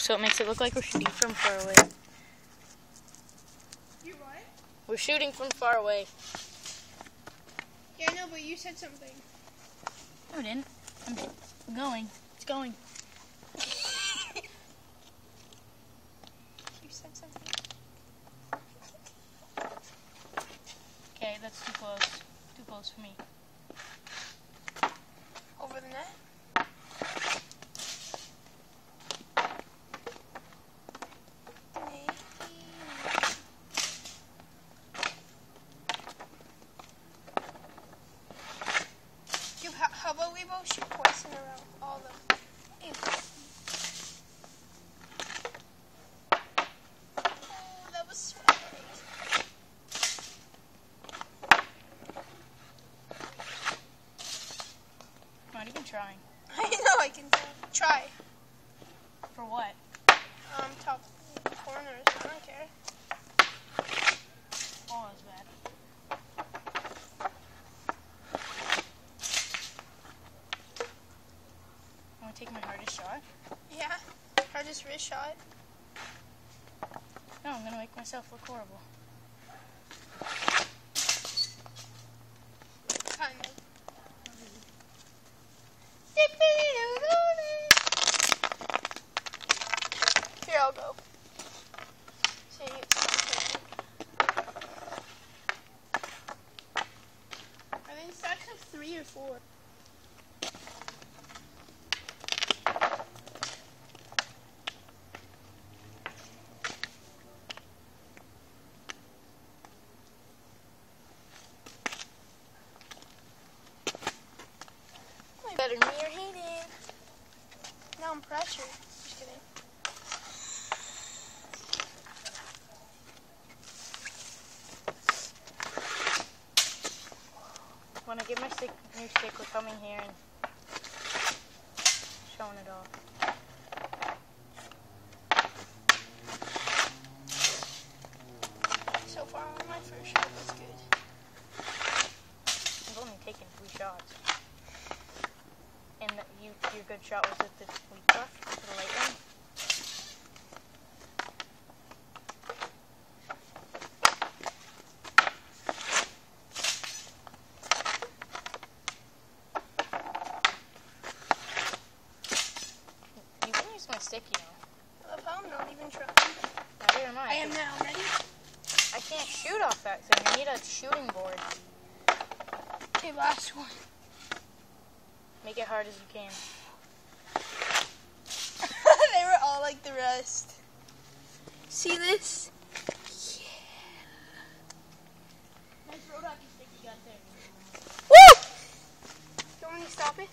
so it makes it look like we're shooting from far away. You what? We're shooting from far away. Yeah, I know, but you said something. No, I didn't. I'm going. It's going. You said something. Okay, that's too close. Too close for me. Over the net? How about we both shoot twice in a row? All of them. Oh, that was sweaty. Not even trying. I know, I can try. For what? Top corners. I don't care. Oh, that's bad. Want to take my hardest shot? Yeah. Hardest wrist shot. No, I'm going to make myself look horrible. Kind of. Here, I'll go. See, it's fun. Are they in stacks of 3 or 4? Better than me or Hayden. Now I'm pressured. Just kidding. When I get my new stick, we're coming here and showing it off. So far on my first shot, that's good. I've only taken 3 shots. And your good shot was at the weak buff, the light one. You can use my stick, you know. I love how I'm not even trying. Neither am I. I am now. Ready? I can't shoot off that thing. I need a shooting board. Okay, last one. Make it hard as you can. They were all like the rest. See this? Yeah. Nice road hockey stick you got there. Woo! Do you want me to stop it?